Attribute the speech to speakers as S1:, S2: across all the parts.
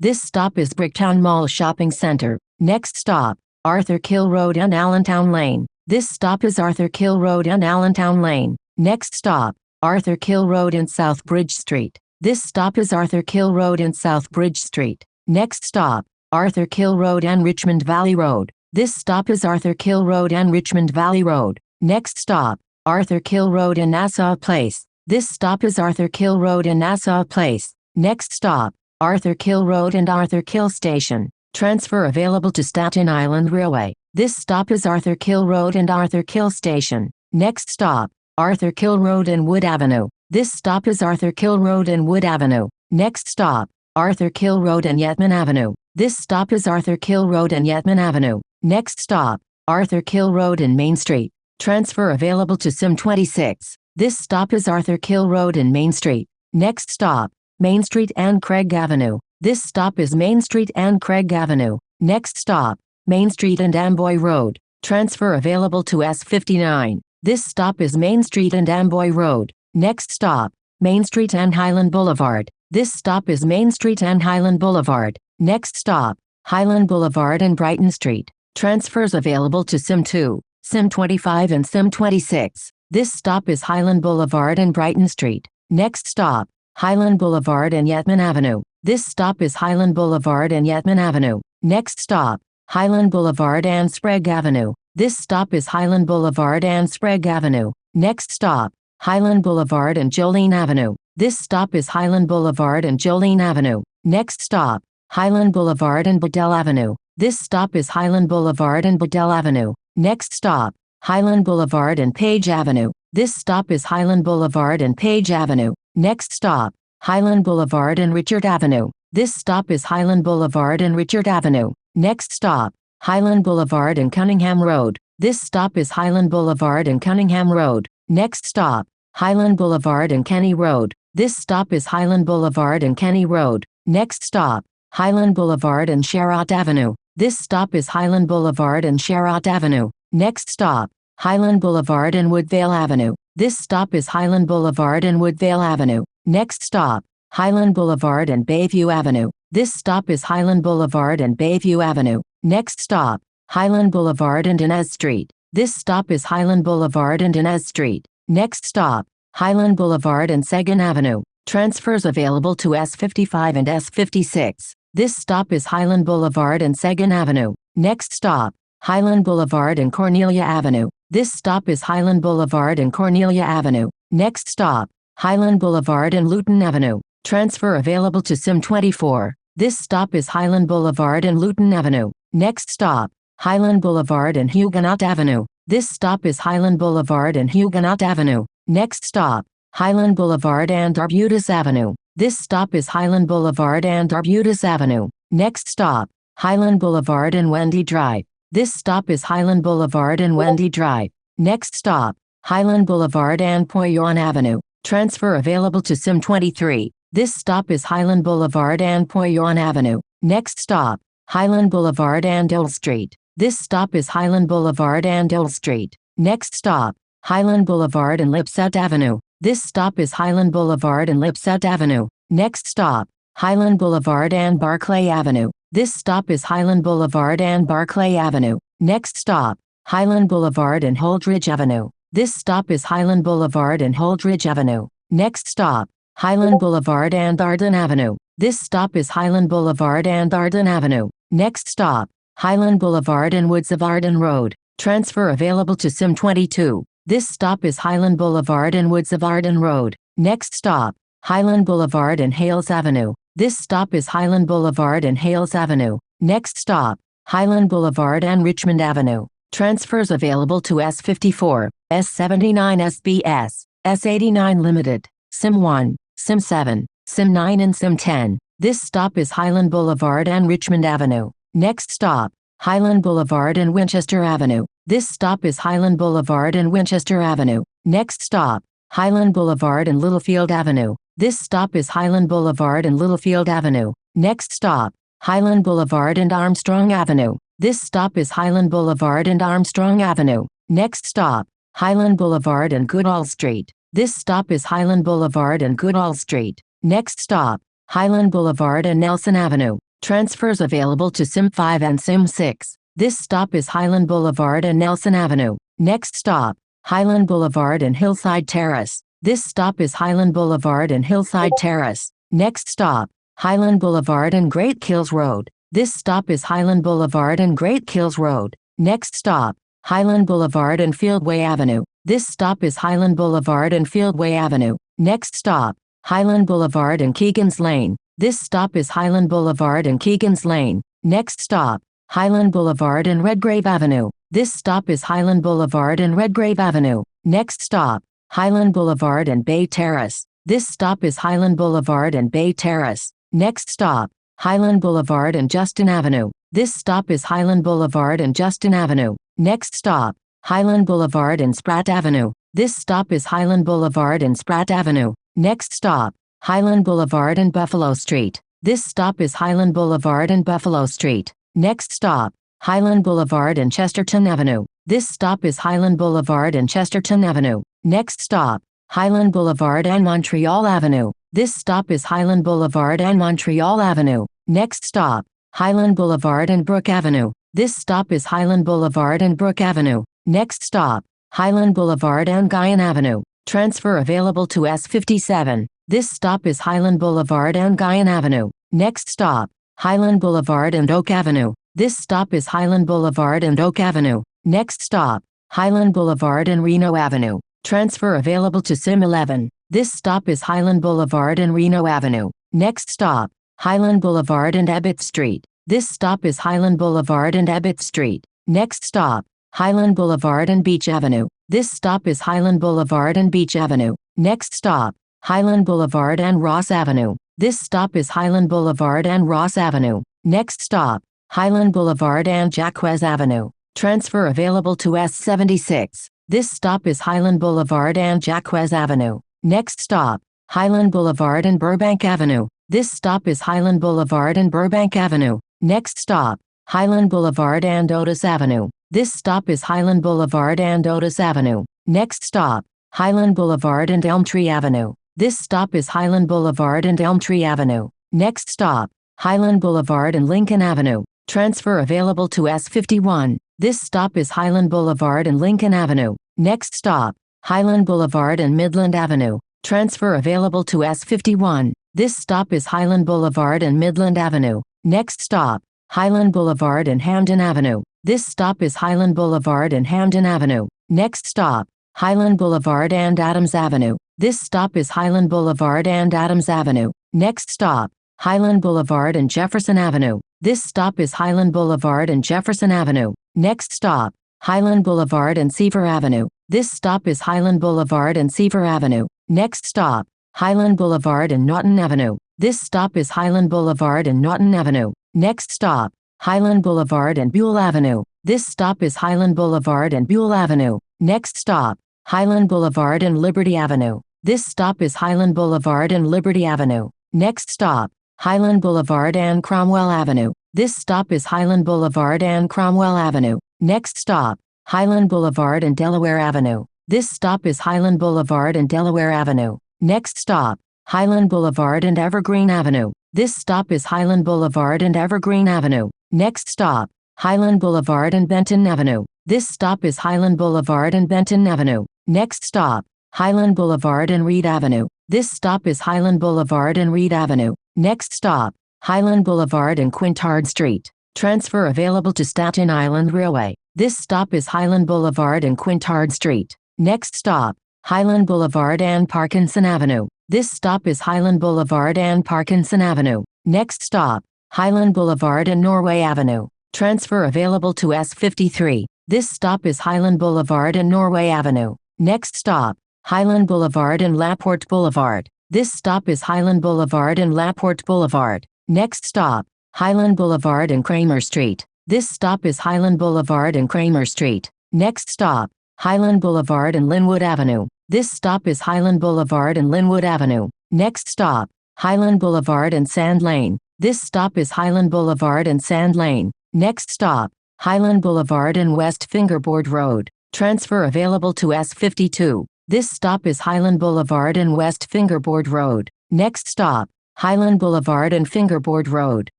S1: This stop is Bricktown Mall Shopping Center. Next stop, Arthur Kill Road and Allentown Lane. This stop is Arthur Kill Road and Allentown Lane. Next stop, Arthur Kill Road and South Bridge Street. This stop is Arthur Kill Road and South Bridge Street. Next stop, Arthur Kill Road and Richmond Valley Road. This stop is Arthur Kill Road and Richmond Valley Road. Next stop, Arthur Kill Road and Nassau Place. This stop is Arthur Kill Road and Nassau Place. Next stop, Arthur Kill Road and Arthur Kill Station. Transfer available to Staten Island Railway. This stop is Arthur Kill Road and Arthur Kill Station. Next stop, Arthur Kill Road and Wood Avenue. This stop is Arthur Kill Road and Wood Avenue. Next stop, Arthur Kill Road and Yetman Avenue. This stop is Arthur Kill Road and Yetman Avenue. Next stop, Arthur Kill Road and Main Street. Transfer available to Sim 26. This stop is Arthur Kill Road and Main Street. Next stop, Main Street and Craig Avenue. This stop is Main Street and Craig Avenue. Next stop, Main Street and Amboy Road. Transfer available to S59. This stop is Main Street and Amboy Road. Next stop, Main Street and Highland Boulevard. This stop is Main Street and Highland Boulevard. Next stop, Highland Boulevard and Brighton Street. Transfers available to Sim 2, Sim 25 and Sim 26. This stop is Highland Boulevard and Brighton Street. Next stop, Highland Boulevard and Yetman Avenue. This stop is Highland Boulevard and Yetman Avenue. Next stop, Highland Boulevard and Sprague Avenue. This stop is Highland Boulevard and Sprague Avenue. Next stop, Highland Boulevard and Jolene Avenue. This stop is Highland Boulevard and Jolene Avenue. Next stop, Highland Boulevard and Bedell Avenue. This stop is Highland Boulevard and Bedell Avenue. Next stop, Highland Boulevard and Page Avenue. This stop is Highland Boulevard and Page Avenue. Next stop, Highland Boulevard and Richard Avenue. This stop is Highland Boulevard and Richard Avenue. Next stop, Highland Boulevard and Cunningham Road. This stop is Highland Boulevard and Cunningham Road. Next stop, Highland Boulevard and Kenny Road. This stop is Highland Boulevard and Kenny Road. Next stop, Highland Boulevard and Sherrod Avenue. This stop is Highland Boulevard and Sherrod Avenue. Next stop, Highland Boulevard and Woodvale Avenue. This stop is Highland Boulevard and Woodvale Avenue. Next stop, Highland Boulevard and Bayview Avenue. This stop is Highland Boulevard and Bayview Avenue. Next stop, Highland Boulevard and Inez Street. This stop is Highland Boulevard and Inez Street. Next stop, Highland Boulevard and Seguin Avenue. Transfers available to S55 and S56. This stop is Highland Boulevard and Seguin Avenue. Next stop, Highland Boulevard and Cornelia Avenue. This stop is Highland Boulevard and Cornelia Avenue. Next stop, Highland Boulevard and Luton Avenue. Transfer available to Sim 24. This stop is Highland Boulevard and Luton Avenue. Next stop, Highland Boulevard and Huguenot Avenue. This stop is Highland Boulevard and Huguenot Avenue. Next stop, Highland Boulevard and Arbutus Avenue. This stop is Highland Boulevard and Arbutus Avenue. Next stop, Highland Boulevard and Wendy Drive. This stop is Highland Boulevard and Wendy Drive. Next stop, Highland Boulevard and Poyon Avenue. Transfer available to Sim 23. This stop is Highland Boulevard and Poyon Avenue. Next stop, Highland Boulevard and Dole Street. This stop is Highland Boulevard and Dole Street. Next stop, Highland Boulevard and Lipset Avenue. This stop is Highland Boulevard and Lipset Avenue. Next stop, Highland Boulevard and Barclay Avenue. This stop is Highland Boulevard and Barclay Avenue. Next stop, Highland Boulevard and Holdridge Avenue. This stop is Highland Boulevard and Holdridge Avenue. Next stop, Highland Boulevard and Arden Avenue. This stop is Highland Boulevard and Arden Avenue. Next stop, Highland Boulevard and Woods of Arden Road. Transfer available to Sim 22. This stop is Highland Boulevard and Woods of Arden Road. Next stop, Highland Boulevard and Hales Avenue. This stop is Highland Boulevard and Hales Avenue. Next stop, Highland Boulevard and Richmond Avenue. Transfers available to S54, S79 SBS, S89 Limited, Sim 1, Sim 7, Sim 9 and Sim 10. This stop is Highland Boulevard and Richmond Avenue. Next stop, Highland Boulevard and Winchester Avenue. This stop is Highland Boulevard and Winchester Avenue. Next stop, Highland Boulevard and Littlefield Avenue. This stop is Highland Boulevard and Littlefield Avenue. Next stop, Highland Boulevard and Armstrong Avenue. This stop is Highland Boulevard and Armstrong Avenue. Next stop, Highland Boulevard and Goodall Street. This stop is Highland Boulevard and Goodall Street. Next stop, Highland Boulevard and Nelson Avenue. Transfers available to Sim 5 and Sim 6. This stop is Highland Boulevard and Nelson Avenue. Next stop, Highland Boulevard and Hillside Terrace. This stop is Highland Boulevard and Hillside Terrace. Next stop, Highland Boulevard and Great Kills Road. This stop is Highland Boulevard and Great Kills Road. Next stop, Highland Boulevard and Fieldway Avenue. This stop is Highland Boulevard and Fieldway Avenue. Next stop, Highland Boulevard and Keegan's Lane. This stop is Highland Boulevard and Keegan's Lane. Next stop, Highland Boulevard and Redgrave Avenue. This stop is Highland Boulevard and Redgrave Avenue. Next stop, Highland Boulevard and Bay Terrace. This stop is Highland Boulevard and Bay Terrace. Next stop, Highland Boulevard and Justin Avenue. This stop is Highland Boulevard and Justin Avenue. Next stop, Highland Boulevard and Spratt Avenue. This stop is Highland Boulevard and Spratt Avenue. Next stop, Highland Boulevard and Buffalo Street. This stop is Highland Boulevard and Buffalo Street. Next stop, Highland Boulevard and Chesterton Avenue. This stop is Highland Boulevard and Chesterton Avenue. Next stop, Highland Boulevard and Montreal Avenue. This stop is Highland Boulevard and Montreal Avenue. Next stop, Highland Boulevard and Brook Avenue. This stop is Highland Boulevard and Brook Avenue. Next stop, Highland Boulevard and Guyan Avenue. Transfer available to S57. This stop is Highland Boulevard and Guyan Avenue. Next stop, Highland Boulevard and Oak Avenue. This stop is Highland Boulevard and Oak Avenue. Next stop, Highland Boulevard and Reno Avenue. Transfer available to Sim 11. This stop is Highland Boulevard and Reno Avenue. Next stop, Highland Boulevard and Ebbett Street. This stop is Highland Boulevard and Ebbett Street. Next stop, Highland Boulevard and Beach Avenue. This stop is Highland Boulevard and Beach Avenue. Next stop, Highland Boulevard and Ross Avenue. This stop is Highland Boulevard and Ross Avenue. Next stop, Highland Boulevard and Jacques Avenue. Transfer available to S76. This stop is Highland Boulevard and Jacques Avenue. Next stop, Highland Boulevard and Burbank Avenue. This stop is Highland Boulevard and Burbank Avenue. Next stop, Highland Boulevard and Otis Avenue. This stop is Highland Boulevard and Otis Avenue. Next stop, Highland Boulevard and Elmtree Avenue. This stop is Highland Boulevard and Elmtree Avenue. Next stop, Highland Boulevard and Lincoln Avenue. Transfer available to S51. This stop is Highland Boulevard and Lincoln Avenue. Next stop, Highland Boulevard and Midland Avenue. Transfer available to S51. This stop is Highland Boulevard and Midland Avenue. Next stop, Highland Boulevard and Hamden Avenue. This stop is Highland Boulevard and Hamden Avenue. Next stop, Highland Boulevard and Adams Avenue. This stop is Highland Boulevard and Adams Avenue. Next stop, Highland Boulevard and Jefferson Avenue. This stop is Highland Boulevard and Jefferson Avenue. Next stop, Highland Boulevard and Seaver Avenue. This stop is Highland Boulevard and Seaver Avenue. Next stop, Highland Boulevard and Naughton Avenue. This stop is Highland Boulevard and Naughton Avenue. Next stop, Highland Boulevard and Buell Avenue. This stop is Highland Boulevard and Buell Avenue. Next stop, Highland Boulevard and Liberty Avenue. This stop is Highland Boulevard and Liberty Avenue. Next stop, Highland Boulevard and Cromwell Avenue. This stop is Highland Boulevard and Cromwell Avenue. Next stop, Highland Boulevard and Delaware Avenue. This stop is Highland Boulevard and Delaware Avenue. Next stop, Highland Boulevard and Evergreen Avenue. This stop is Highland Boulevard and Evergreen Avenue. Next stop, Highland Boulevard and Benton Avenue. This stop is Highland Boulevard and Benton Avenue. Next stop, Highland Boulevard and Reed Avenue. This stop is Highland Boulevard and Reed Avenue. Next stop, Highland Boulevard and Quintard Street. Transfer available to Staten Island Railway. This stop is Highland Boulevard and Quintard Street. Next stop, Highland Boulevard and Parkinson Avenue. This stop is Highland Boulevard and Parkinson Avenue. Next stop, Highland Boulevard and Norway Avenue. Transfer available to S53. This stop is Highland Boulevard and Norway Avenue. Next stop, Highland Boulevard and Laporte Boulevard. This stop is Highland Boulevard and Laporte Boulevard. Next stop, Highland Boulevard and Kramer Street. This stop is Highland Boulevard and Kramer Street. Next stop, Highland Boulevard and Linwood Avenue. This stop is Highland Boulevard and Linwood Avenue. Next stop, Highland Boulevard and Sand Lane. This stop is Highland Boulevard and Sand Lane. Next stop, Highland Boulevard and West Fingerboard Road. Transfer available to S52. This stop is Highland Boulevard and West Fingerboard Road. Next stop, Highland Boulevard and Fingerboard Road.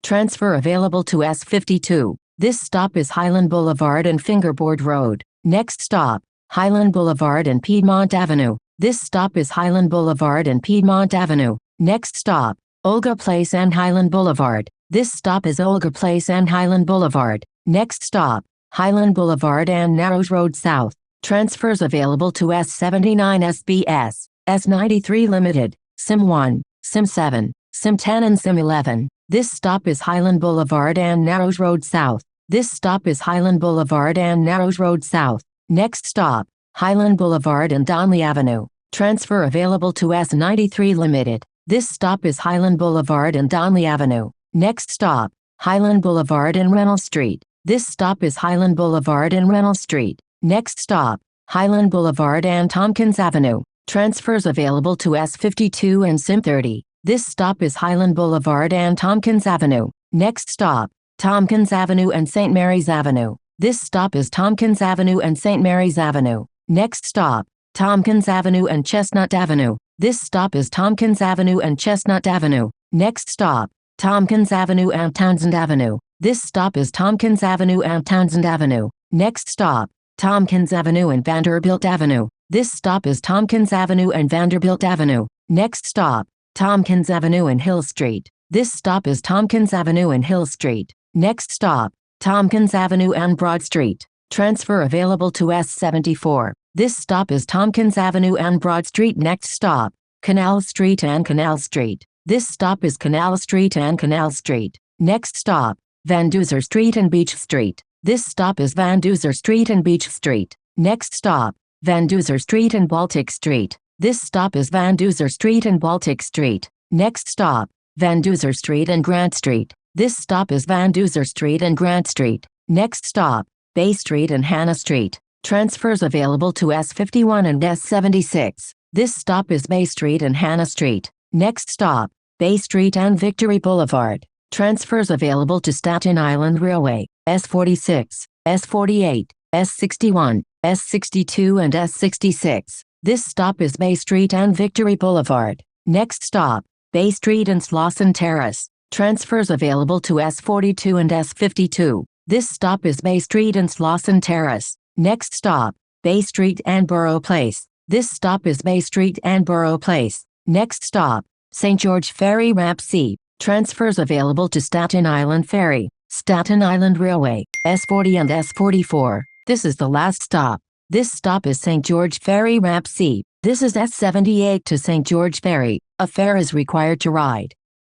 S1: Transfer available to S52. This stop is Highland Boulevard and Fingerboard Road. Next stop, Highland Boulevard and Piedmont Avenue. This stop is Highland Boulevard and Piedmont Avenue. Next stop, Olga Place and Highland Boulevard. This stop is Olga Place and Highland Boulevard. Next stop, Highland Boulevard and Narrows Road South. Transfers available to S79 SBS, S93 Limited, SIM1, SIM7, SIM10 and SIM11. This stop is Highland Boulevard and Narrows Road South. This stop is Highland Boulevard and Narrows Road South. Next stop, Highland Boulevard and Donley Avenue. Transfer available to S93 Limited. This stop is Highland Boulevard and Donley Avenue. Next stop, Highland Boulevard and Reynolds Street. This stop is Highland Boulevard and Reynolds Street. Next stop, Highland Boulevard and Tompkins Avenue. Transfers available to S52 and SIM30. This stop is Highland Boulevard and Tompkins Avenue. Next stop, Tompkins Avenue and St. Mary's Avenue. This stop is Tompkins Avenue and St. Mary's Avenue. Next stop, Tompkins Avenue and Chestnut Avenue. This stop is Tompkins Avenue and Chestnut Avenue. Next stop, Tompkins Avenue and Townsend Avenue. This stop is Tompkins Avenue and Townsend Avenue. Next stop, Tompkins Avenue and Vanderbilt Avenue. This stop is Tompkins Avenue and Vanderbilt Avenue. Next stop, Tompkins Avenue and Hill Street. This stop is Tompkins Avenue and Hill Street. Next stop, Tompkins Avenue and Broad Street. Transfer available to S74. This stop is Tompkins Avenue and Broad Street. Next stop, Canal Street and Canal Street. This stop is Canal Street and Canal Street. Next stop, Van Duzer Street and Beach Street. This stop is Van Duzer Street and Beach Street. Next stop, Van Duzer Street and Baltic Street. This stop is Van Duzer Street and Baltic Street. Next stop, Van Duzer Street and Grant Street. This stop is Van Duzer Street and Grant Street. Next stop, Bay Street and Hannah Street. Transfers available to S51 and S76. This stop is Bay Street and Hannah Street. Next stop, Bay Street and Victory Boulevard. Transfers available to Staten Island Railway, S46, S48, S61, S62 and S66. This stop is Bay Street and Victory Boulevard. Next stop, Bay Street and Slauson Terrace. Transfers available to S42 and S52. This stop is Bay Street and Slauson Terrace. Next stop, Bay Street and Borough Place. This stop is Bay Street and Borough Place. Next stop, St. George Ferry Ramp C. Transfers available to Staten Island Ferry, Staten Island Railway, S40 and S44. This is the last stop. This stop is St. George Ferry Ramp C. This is S78 to St. George Ferry. A fare is required to ride.